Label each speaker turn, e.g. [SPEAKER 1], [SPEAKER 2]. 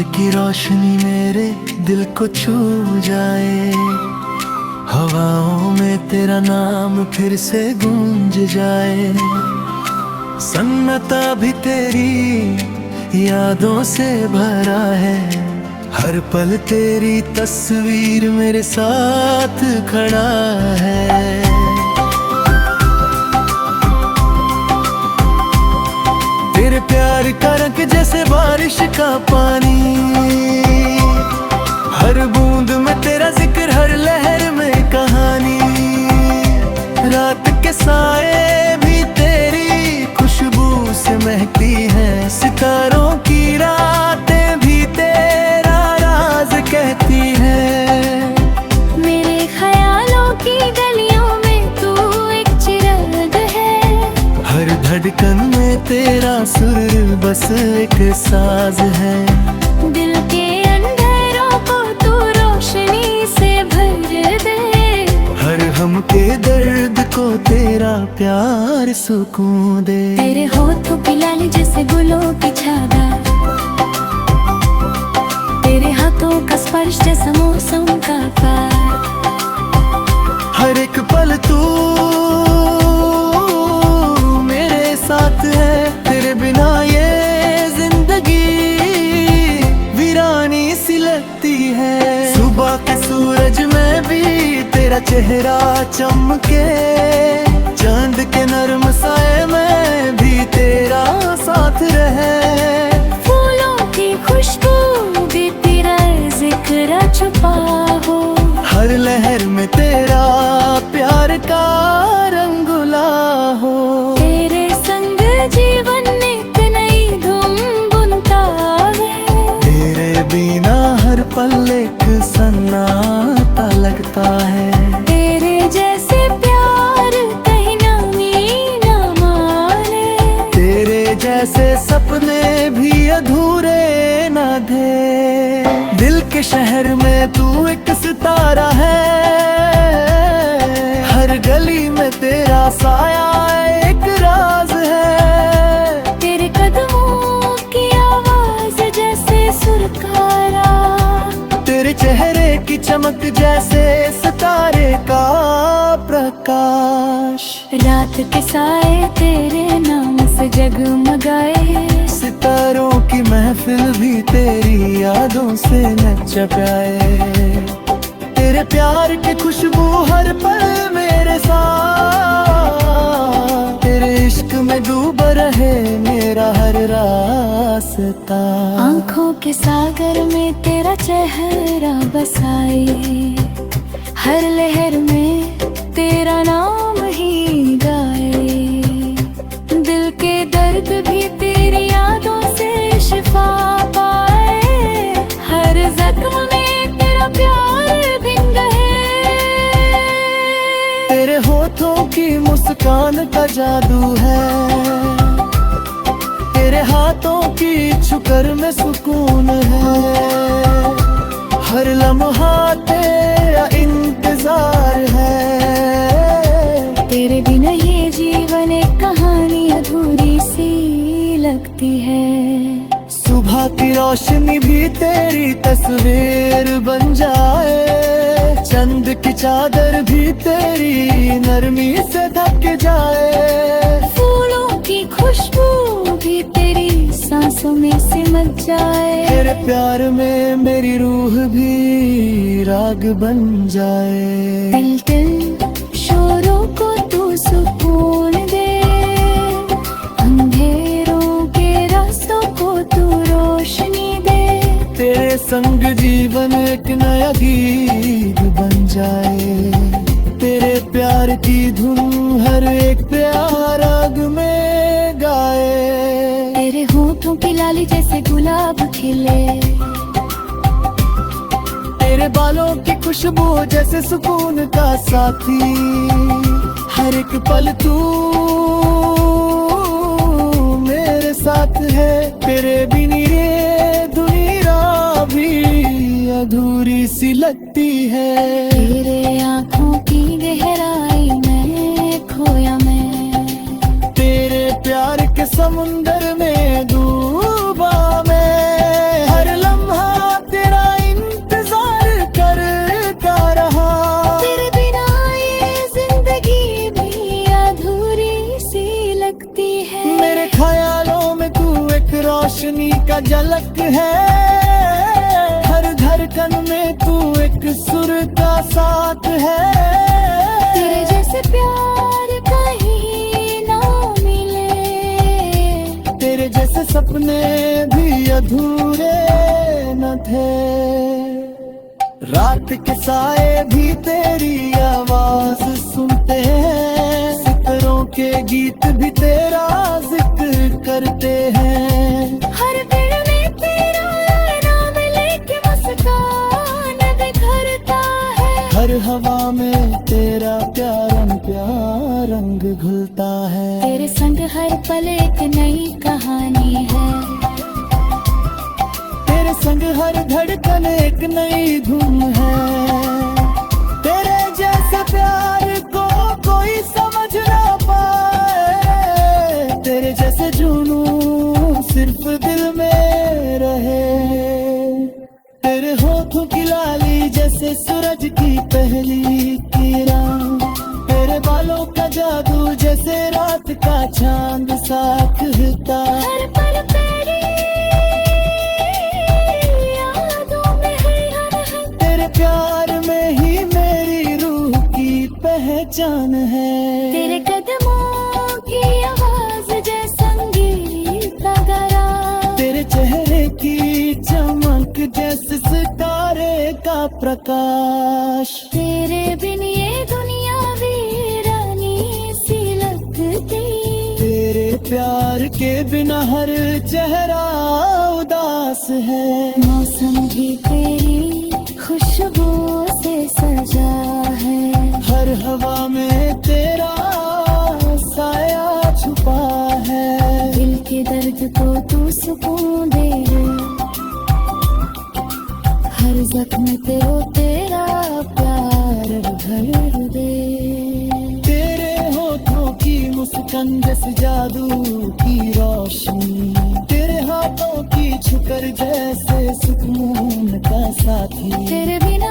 [SPEAKER 1] की रोशनी मेरे दिल को छू जाए, हवाओं में तेरा नाम फिर से गूंज जाए। सन्नाटा भी तेरी यादों से भरा है, हर पल तेरी तस्वीर मेरे साथ खड़ा है। तेरे प्यार का रंग जैसे बारिश का पानी, हर बूंद में तेरा जिक्र, हर लहर में कहानी। रात के साए भी तेरी खुशबू से महकती हैं, सितारों की रातें भी तेरा राज कहती हैं।
[SPEAKER 2] मेरे ख्यालों की गलियों में तू एक चिराग है,
[SPEAKER 1] हर धड़कन में तेरा सुर बस एक साज है।
[SPEAKER 2] दिल के अंधेरों को तू रोशनी से भर दे,
[SPEAKER 1] हर हम के दर्द को तेरा प्यार सुकून दे।
[SPEAKER 2] तेरे होठों की लाली जैसे गुलों की छाया, तेरे हाथों का स्पर्श जैसा मौसम का प्यार।
[SPEAKER 1] हर एक पल तू मेरे साथ है, तेरे बिना ये जिंदगी वीरानी सी लगती है। सुबह के सूरज में भी तेरा चेहरा चमके, चांद के नर्म साए में भी तेरा साथ रहे।
[SPEAKER 2] फूलों की खुशबू भी तेरा जिक्र छुपा हो,
[SPEAKER 1] हर लहर में तेरा प्यार का रंगुला हो।
[SPEAKER 2] तेरे संग जीवन एक नई धुन बुनता है,
[SPEAKER 1] तेरे बिना हर पल एक सन्नाटा लगता है।
[SPEAKER 2] तेरे जैसे प्यार कहीं नामी ना माने,
[SPEAKER 1] तेरे जैसे सपने भी अधूरे न थे। दिल के शहर में तू एक सितारा है, हर गली में तेरा साया एक राज है।
[SPEAKER 2] तेरे कदमों की आवाज जैसे सुरकारा,
[SPEAKER 1] तेरे चेहरे की चमक जैसे सितारे का प्रकाश।
[SPEAKER 2] रात के साए तेरे नाम से जगमगाए,
[SPEAKER 1] सितारों की महफिल भी तेरी यादों से नच पाए। तेरे प्यार की खुशबू हर पल मेरे साथ, तेरे इश्क में डूबा रहे मेरा हर रास्ता।
[SPEAKER 2] आँखों के सागर में तेरा चेहरा बसाए, हर लहर में तेरा नाम ही गाए। दिल के दर्द भी तेरी यादों से शिफा पाए, हर जख्म में तेरा प्यार भिन गए।
[SPEAKER 1] तेरे होठों की मुस्कान का जादू है, तेरे हाथों की छुकर में सुकून है। हर लम्हा तेरा इंतजार है,
[SPEAKER 2] तेरे बिना ये जीवन एक कहानी अधूरी सी लगती है।
[SPEAKER 1] सुबह की रोशनी भी तेरी तस्वीर बन जाए, चंद की चादर भी तेरी नरमी से ढक जाए।
[SPEAKER 2] फूलों की खुशबू भी तेरी सांसों में सिमट जाए,
[SPEAKER 1] तेरे प्यार में मेरी रूह भी राग बन जाए।
[SPEAKER 2] तिल शोरों को तू सुकून दे, अंधेरों के रास्तों को तू रोशनी दे।
[SPEAKER 1] तेरे संग जीवन एक नया गीत बन जाए, तेरे प्यार की धुन हर एक प्यार राग में गाए।
[SPEAKER 2] तेरे होठों की लाली जैसे गुलाब खिले,
[SPEAKER 1] तेरे बालों की खुशबू जैसे सुकून का साथी। हर एक पल तू मेरे साथ है, तेरे बिना ये दुनिया भी अधूरी सी लगती है।
[SPEAKER 2] तेरे आँखों की गहराई में खोया मैं,
[SPEAKER 1] तेरे प्यार के समुंदर में डूबा मैं। हर लम्हा रोशनी का झलक है, हर धड़कन में तू एक सुर का साथ है।
[SPEAKER 2] तेरे जैसे प्यार कहीं ना मिले,
[SPEAKER 1] तेरे जैसे सपने भी अधूरे न थे। रात के साए भी तेरी आवाज सुनते हैं, सितारों के गीत भी तेरा जिक्र करते हैं।
[SPEAKER 2] हर पेड़ में तेरा नाम लेके मुस्कान बिखरता है,
[SPEAKER 1] हर हवा में तेरा प्यारा प्यार रंग घुलता है।
[SPEAKER 2] तेरे संग हर पल एक नई कहानी है,
[SPEAKER 1] तेरे संग हर धड़कन एक नई धुन है। तेरे जैसे प्यार को कोई समझ ना पाए, तेरे जैसे जुनून सिर्फ दिल में रहे। तेरे होठों की लाली जैसे सूरज की पहली किरण, तेरे बालों का जादू जैसे रात का चांद सा कहता।
[SPEAKER 2] हर पल तेरी यादों में है हर
[SPEAKER 1] तेरे प्यार में ही मेरी रूह की पहचान है।
[SPEAKER 2] तेरे कदमों की आवाज जैसे संगीत का गला,
[SPEAKER 1] तेरे चेहरे की चमक जैसे सितारे का प्रकाश।
[SPEAKER 2] तेरे बिन ये दुनिया वीरानी सी लगती,
[SPEAKER 1] तेरे प्यार के बिना हर चेहरा उदास है।
[SPEAKER 2] मौसम भी तेरी खुशबू से सजा है,
[SPEAKER 1] हर हवा में तेरा साया छुपा है।
[SPEAKER 2] दिल के दर्द को तू सुकून दे, हर जख्म तेरा प्यार भर दे।
[SPEAKER 1] तेरे होठों की मुस्कान जैसे जादू की रोशनी, तेरे हाथों की छुकर जैसे सुकून का साथी।
[SPEAKER 2] तेरे बिना